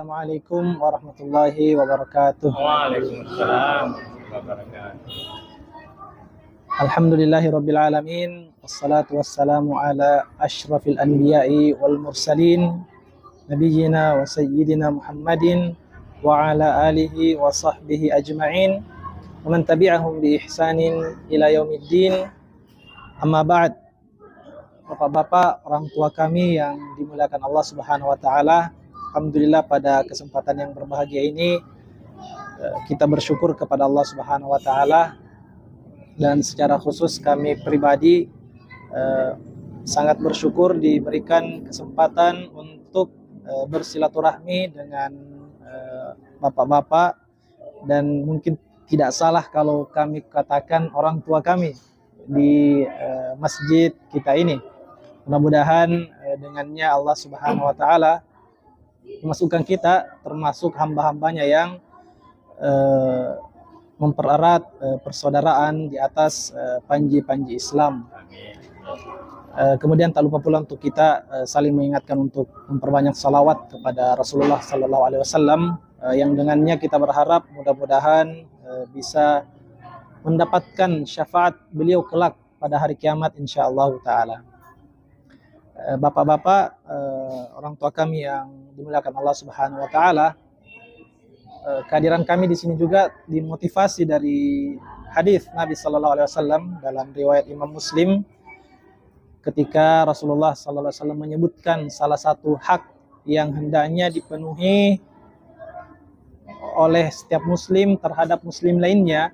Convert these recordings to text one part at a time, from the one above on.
Assalamualaikum warahmatullahi wabarakatuh. Waalaikumsalam warahmatullahi wabarakatuh. Alhamdulillahirabbil alamin, wassalatu wassalamu ala asyrafil anbiya'i wal mursalin, nabiyyina wa sayyidina Muhammadin wa ala alihi wa sahbihi ajma'in, wa man tabi'ahum bi ihsanin ila yaumiddin. Amma ba'd. Bapak-bapak, orang tua kami yang dimuliakan Allah Subhanahu wa taala, alhamdulillah pada kesempatan yang berbahagia ini kita bersyukur kepada Allah Subhanahu wa taala, dan secara khusus kami pribadi sangat bersyukur diberikan kesempatan untuk bersilaturahmi dengan bapak-bapak, dan mungkin tidak salah kalau kami katakan orang tua kami di masjid kita ini. Mudah-mudahan dengannya Allah Subhanahu wa taala memasukkan kita termasuk hamba-hambanya yang mempererat persaudaraan di atas panji-panji Islam. Kemudian tak lupa pula untuk kita saling mengingatkan untuk memperbanyak salawat kepada Rasulullah Sallallahu Alaihi Wasallam, yang dengannya kita berharap mudah-mudahan bisa mendapatkan syafaat beliau kelak pada hari kiamat insyaallah taala. Bapak-bapak, orang tua kami yang dimuliakan Allah Subhanahu wa taala, kehadiran kami di sini juga dimotivasi dari hadis Nabi Sallallahu Alaihi Wasallam dalam riwayat Imam Muslim, ketika Rasulullah Sallallahu Alaihi Wasallam menyebutkan salah satu hak yang hendaknya dipenuhi oleh setiap muslim terhadap muslim lainnya.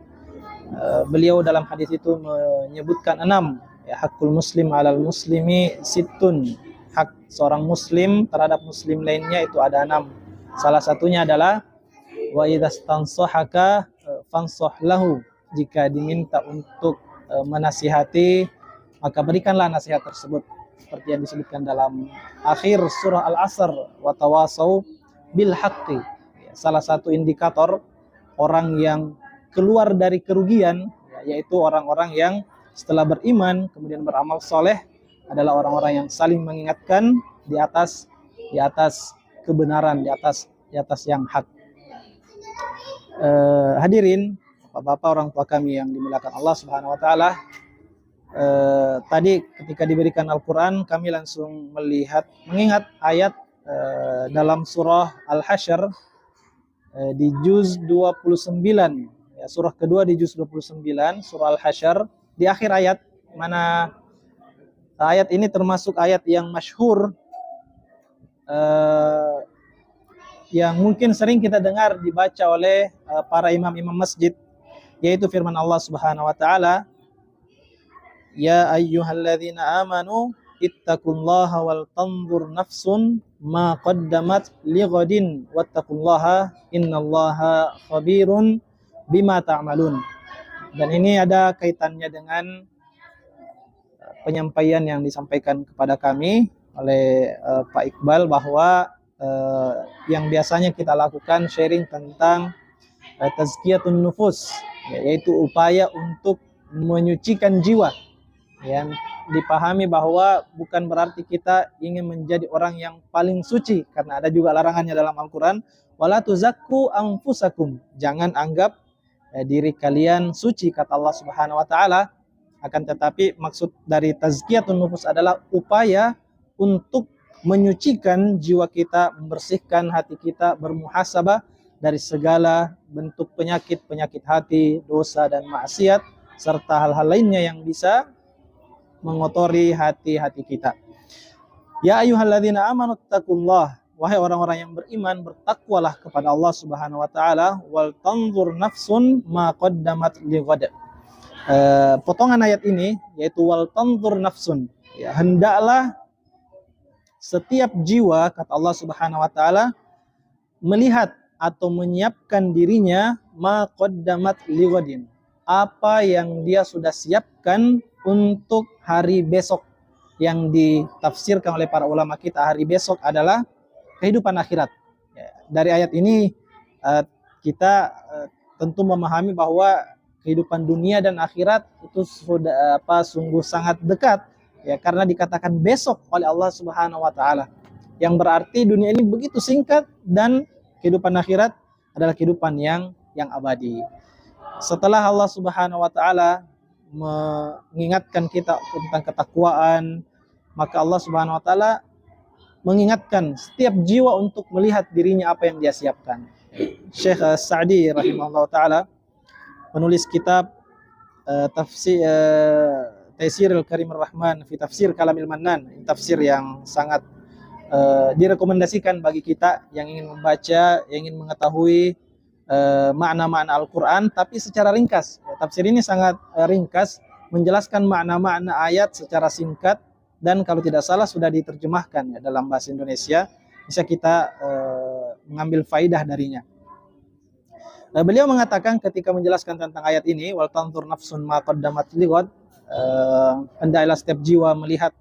Beliau dalam hadis itu menyebutkan 6. Ya, hakul muslim alal muslimi situn. Hak seorang muslim terhadap muslim lainnya itu ada 6. Salah satunya adalah wa idzastansahaka fansah lahu. Jika diminta untuk menasihati, maka berikanlah nasihat tersebut, seperti yang disebutkan dalam akhir surah Al-Asr, wa tawasau bil haqqi. Salah satu indikator orang yang keluar dari kerugian, yaitu orang-orang yang setelah beriman kemudian beramal soleh, adalah orang-orang yang saling mengingatkan di atas kebenaran, di atas yang hak. Hadirin bapak-bapak, orang tua kami yang dimuliakan Allah Subhanahu wa taala, tadi ketika diberikan Al-Qur'an kami langsung mengingat ayat dalam surah Al-Hasyr di juz 29, ya, surah kedua di juz 29 surah Al-Hasyr, di akhir ayat, mana ayat ini termasuk ayat yang masyhur, yang mungkin sering kita dengar dibaca oleh para imam-imam masjid, yaitu firman Allah Subhanahu wa taala, ya ayyuhalladzina amanu ittaqullaha wal tanzur nafsun ma qaddamat lighadin wattaqullaha innallaha khabirun bima ta'malun. Dan ini ada kaitannya dengan penyampaian yang disampaikan kepada kami oleh Pak Iqbal, bahwa yang biasanya kita lakukan sharing tentang tazkiyatun nufus, yaitu upaya untuk menyucikan jiwa. Yang dipahami bahwa bukan berarti kita ingin menjadi orang yang paling suci, karena ada juga larangannya dalam Al-Quran, wala tuzakku anfusakum, jangan anggap diri kalian suci, kata Allah Subhanahu wa taala. Akan tetapi maksud dari tazkiyatun nufus adalah upaya untuk menyucikan jiwa kita, membersihkan hati kita, bermuhasabah dari segala bentuk penyakit hati, dosa dan maksiat, serta hal-hal lainnya yang bisa mengotori hati-hati kita. Ya ayyuhalladzina amanu taqullah, wahai orang-orang yang beriman, bertakwalah kepada Allah Subhanahu wa taala, wal tanzur nafsun ma qaddamat lighad. Potongan ayat ini yaitu wal tanzur nafsun, ya, hendaklah setiap jiwa, kata Allah Subhanahu wa taala, melihat atau menyiapkan dirinya ma qaddamat lighadin, apa yang dia sudah siapkan untuk hari besok. Yang ditafsirkan oleh para ulama kita, hari besok adalah kehidupan akhirat. Dari ayat ini kita tentu memahami bahwa kehidupan dunia dan akhirat itu sudah sungguh sangat dekat, ya, karena dikatakan besok oleh Allah Subhanahu wa taala. Yang berarti dunia ini begitu singkat dan kehidupan akhirat adalah kehidupan yang abadi. Setelah Allah Subhanahu wa taala mengingatkan kita tentang ketakwaan, maka Allah Subhanahu wa taala mengingatkan setiap jiwa untuk melihat dirinya apa yang dia siapkan. Syekh Sa'di rahimahullah taala menulis kitab Taisirul Karim Ar-Rahman fi Tafsir Kalamil Mannan, tafsir yang sangat direkomendasikan bagi kita yang ingin membaca, yang ingin mengetahui makna-makna Al-Quran, tapi secara ringkas. Tafsir ini sangat ringkas, menjelaskan makna-makna ayat secara singkat, dan kalau tidak salah sudah diterjemahkan ya, dalam bahasa Indonesia, bisa kita mengambil faidah darinya. Beliau mengatakan ketika menjelaskan tentang ayat ini, wal tanzur nafsun ma qaddamat lighad, hendaklah setiap jiwa melihat,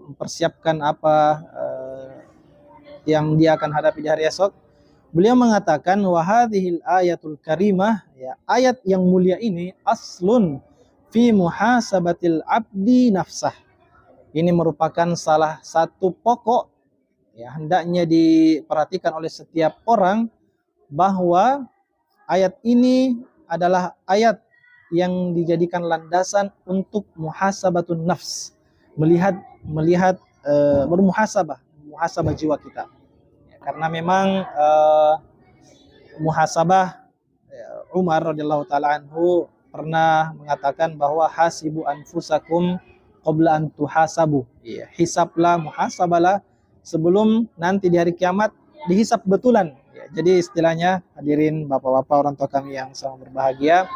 mempersiapkan apa yang dia akan hadapi di hari esok. Beliau mengatakan wahadhil ayatul karimah, ya, ayat yang mulia ini aslun fi muhasabatil abdi nafsah. Ini merupakan salah satu pokok, ya, hendaknya diperhatikan oleh setiap orang, bahwa ayat ini adalah ayat yang dijadikan landasan untuk muhasabatun nafs, melihat bermuhasabah jiwa kita. Karena memang muhasabah, Umar radhiyallahu taala anhu pernah mengatakan bahwa hasibu anfusakum qabla an tuhasabu. Ya, hisablah, muhasabalah sebelum nanti di hari kiamat dihisab betulan. Ya, jadi istilahnya, hadirin bapak-bapak orang tua kami yang sangat berbahagia,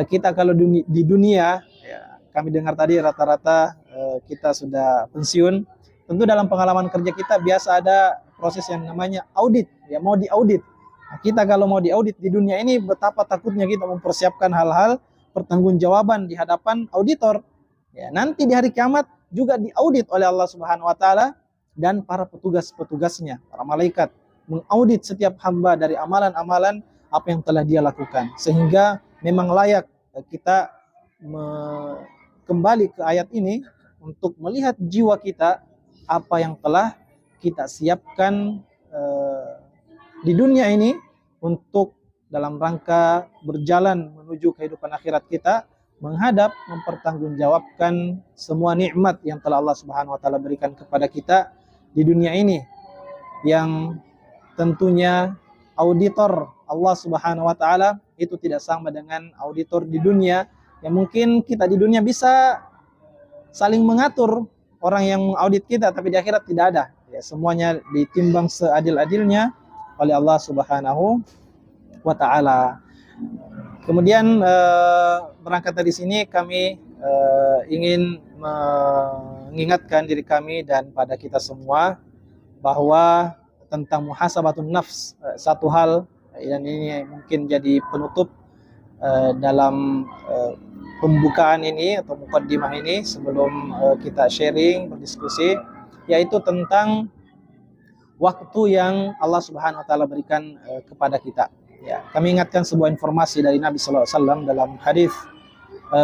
kita kalau di dunia, ya, kami dengar tadi rata-rata kita sudah pensiun. Tentu dalam pengalaman kerja kita biasa ada proses yang namanya audit, ya, mau diaudit. Nah, kita kalau mau diaudit di dunia ini, betapa takutnya kita mempersiapkan hal-hal pertanggungjawaban di hadapan auditor. Ya, nanti di hari kiamat juga diaudit oleh Allah Subhanahu wa taala dan para petugas-petugasnya, para malaikat, mengaudit setiap hamba dari amalan-amalan apa yang telah dia lakukan. Sehingga memang layak kita kembali ke ayat ini untuk melihat jiwa kita, apa yang telah kita siapkan di dunia ini untuk dalam rangka berjalan menuju kehidupan akhirat kita, menghadap, mempertanggungjawabkan semua nikmat yang telah Allah Subhanahu wa taala berikan kepada kita di dunia ini, yang tentunya auditor Allah Subhanahu wa taala itu tidak sama dengan auditor di dunia, yang mungkin kita di dunia bisa saling mengatur orang yang mengaudit kita, tapi di akhirat tidak ada. Ya, semuanya ditimbang seadil-adilnya oleh Allah Subhanahu wa taala. Kemudian berangkat dari sini kami ingin mengingatkan diri kami dan pada kita semua bahwa tentang muhasabatun nafs, satu hal, dan ini mungkin jadi penutup dalam pembukaan ini atau mukaddimah ini sebelum kita sharing, berdiskusi, yaitu tentang waktu yang Allah Subhanahu wa taala berikan kepada kita. Ya, kami ingatkan sebuah informasi dari Nabi sallallahu alaihi wasallam dalam hadis.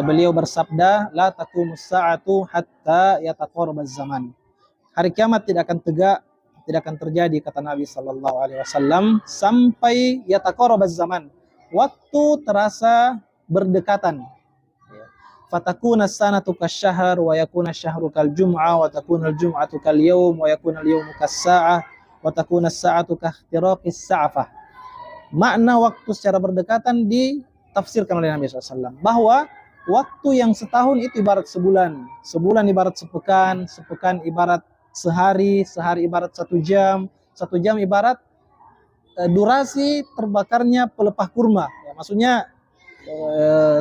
Beliau bersabda, la taqumus sa'atu hatta yataqarrabaz zaman. Hari kiamat tidak akan tegak, tidak akan terjadi, kata Nabi sallallahu alaihi wasallam, sampai yataqarrabaz zaman. Waktu terasa berdekatan. Fatakuna sanatu kasyahr wa yakuna syahru kal jum'ah wa takuna al jum'atu kal yawm wa yakuna al yawmu kas sa'ah wa takuna as-sa'atu ka ihtiraqis sa'afah. Makna waktu secara berdekatan ditafsirkan oleh Nabi SAW bahwa waktu yang setahun itu ibarat sebulan, sebulan ibarat sepekan, sepekan ibarat sehari, sehari ibarat 1 jam, 1 jam ibarat durasi terbakarnya pelepah kurma. Ya, maksudnya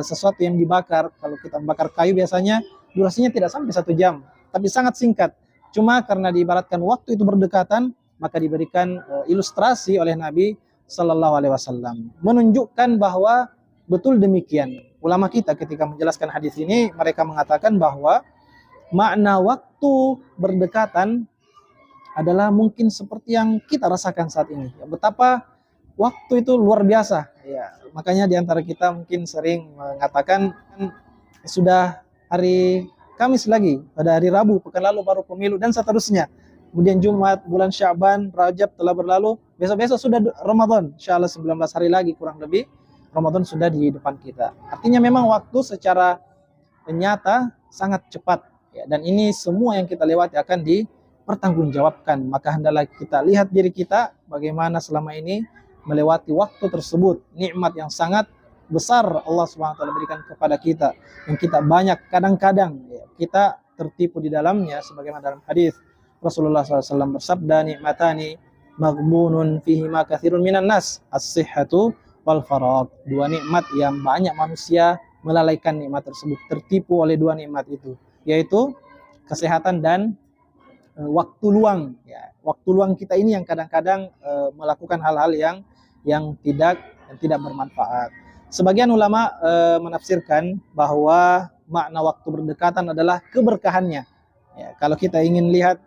sesuatu yang dibakar, kalau kita membakar kayu biasanya durasinya tidak sampai 1 jam, tapi sangat singkat. Cuma karena diibaratkan waktu itu berdekatan, maka diberikan ilustrasi oleh Nabi Sallallahu Alaihi Wasallam, menunjukkan bahwa betul demikian. Ulama kita ketika menjelaskan hadis ini, mereka mengatakan bahwa makna waktu berdekatan adalah mungkin seperti yang kita rasakan saat ini. Betapa waktu itu luar biasa. Ya, makanya di antara kita mungkin sering mengatakan, sudah hari Kamis lagi, pada hari Rabu pekan lalu baru pemilu dan seterusnya. kemudian Jumat, bulan Sya'ban, Rajab telah berlalu, besok-besok sudah Ramadan, insyaallah 19 hari lagi kurang lebih Ramadan sudah di depan kita. Artinya memang waktu secara nyata sangat cepat ya, dan ini semua yang kita lewati akan dipertanggungjawabkan. Maka hendaklah kita lihat diri kita bagaimana selama ini melewati waktu tersebut, nikmat yang sangat besar Allah Subhanahu wa taala berikan kepada kita, yang kita banyak kadang-kadang ya, kita tertipu di dalamnya, sebagaimana dalam hadis Rasulullah SAW bersabda, nikmatani maghbunun fihima katsirun minan nas, as-sihhatu wal faragh. Dua nikmat yang banyak manusia melalaikan nikmat tersebut, tertipu oleh dua nikmat itu, yaitu kesehatan dan waktu luang ya. Waktu luang kita ini yang kadang-kadang melakukan hal-hal yang tidak bermanfaat. Sebagian ulama menafsirkan bahwa makna waktu berdekatan adalah keberkahannya. Ya, kalau kita ingin lihat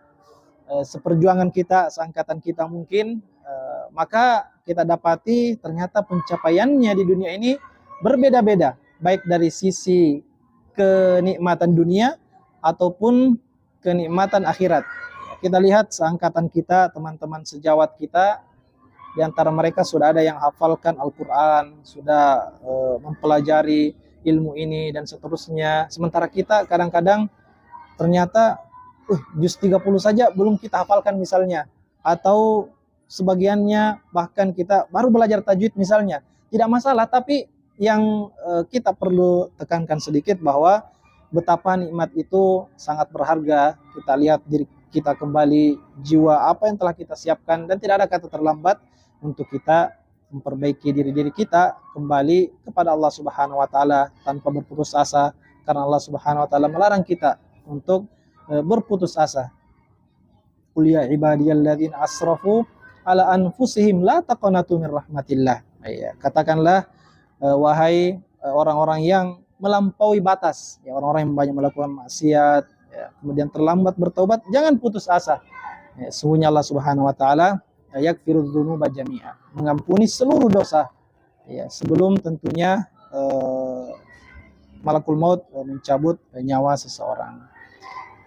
seperjuangan kita, seangkatan kita mungkin, maka kita dapati ternyata pencapaiannya di dunia ini berbeda-beda, baik dari sisi kenikmatan dunia ataupun kenikmatan akhirat. Kita lihat seangkatan kita, teman-teman sejawat kita, di antara mereka sudah ada yang hafalkan Al-Quran, sudah mempelajari ilmu ini dan seterusnya. Sementara kita kadang-kadang ternyata juz 30 saja belum kita hafalkan misalnya. Atau sebagiannya bahkan kita baru belajar tajwid misalnya. Tidak masalah, tapi yang kita perlu tekankan sedikit bahwa betapa nikmat itu sangat berharga. Kita lihat diri kita kembali, jiwa apa yang telah kita siapkan, dan tidak ada kata terlambat untuk kita memperbaiki diri kita kembali kepada Allah Subhanahu wa taala tanpa berputus asa, karena Allah Subhanahu wa taala melarang kita untuk berputus asa. Qul ya ibadiyalladzina asrafu ala anfusihim la taqnatu min rahmatillah. Ya, katakanlah wahai orang-orang yang melampaui batas, ya, orang-orang yang banyak melakukan maksiat, ya, kemudian terlambat bertaubat, jangan putus asa. Ya, sesungguhnya Allah Subhanahu wa taala yakfirudz dzunuba jami'a, mengampuni seluruh dosa ya, sebelum tentunya malakul maut mencabut nyawa seseorang.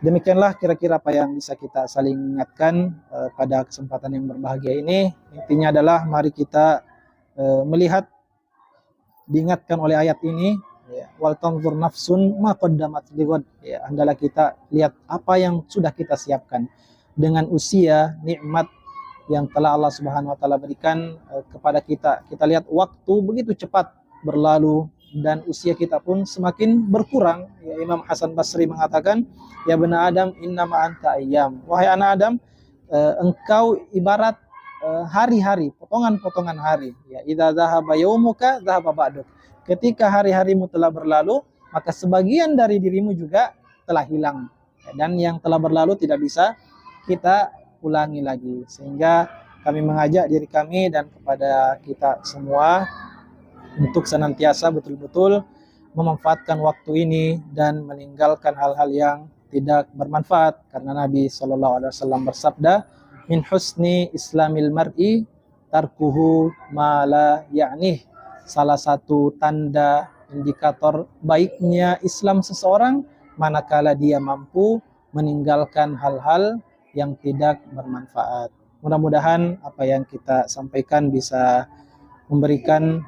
Demikianlah kira-kira apa yang bisa kita saling ingatkan pada kesempatan yang berbahagia ini. Intinya adalah mari kita melihat, diingatkan oleh ayat ini ya, wal tanzur nafsun ma qaddamat lighad, ya, hendaklah kita lihat apa yang sudah kita siapkan dengan usia nikmat yang telah Allah Subhanahu wa taala berikan kepada kita. Kita lihat waktu begitu cepat berlalu dan usia kita pun semakin berkurang. Ya, Imam Hasan Basri mengatakan, ya bani Adam innama anta ayyam. Wahai anak Adam, engkau ibarat hari-hari, potongan-potongan hari. Ya, idza dzahaba yaumuka dzahaba ba'duk. Ketika hari-harimu telah berlalu, maka sebagian dari dirimu juga telah hilang. Ya, dan yang telah berlalu tidak bisa kita ulangi lagi. Sehingga kami mengajak diri kami dan kepada kita semua untuk senantiasa betul-betul memanfaatkan waktu ini dan meninggalkan hal-hal yang tidak bermanfaat, karena Nabi SAW bersabda, min husni islamil mar'i tarkuhu ma la ya'nih. Salah satu tanda indikator baiknya Islam seseorang manakala dia mampu meninggalkan hal-hal yang tidak bermanfaat. Mudah-mudahan apa yang kita sampaikan bisa memberikan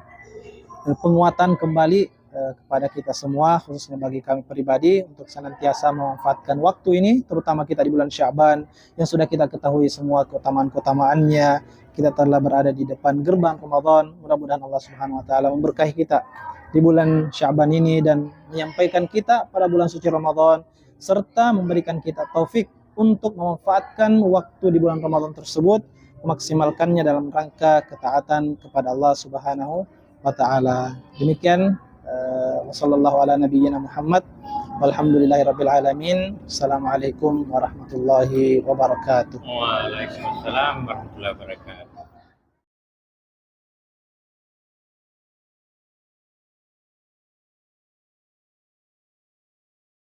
penguatan kembali kepada kita semua, khususnya bagi kami pribadi, untuk senantiasa memanfaatkan waktu ini, terutama kita di bulan Sya'ban yang sudah kita ketahui semua keutamaan-keutamaannya. Kita telah berada di depan gerbang Ramadan. Mudah-mudahan Allah Subhanahu wa taala memberkahi kita di bulan Sya'ban ini dan menyampaikan kita pada bulan suci Ramadan, serta memberikan kita taufik untuk memanfaatkan waktu di bulan Ramadan tersebut, memaksimalkannya dalam rangka ketaatan kepada Allah Subhanahu wa taala. Demikian sallallahu ala nabiyyina Muhammad walhamdulillahirabbil alamin. Assalamualaikum warahmatullahi wabarakatuh. Waalaikumsalam warahmatullahi wabarakatuh.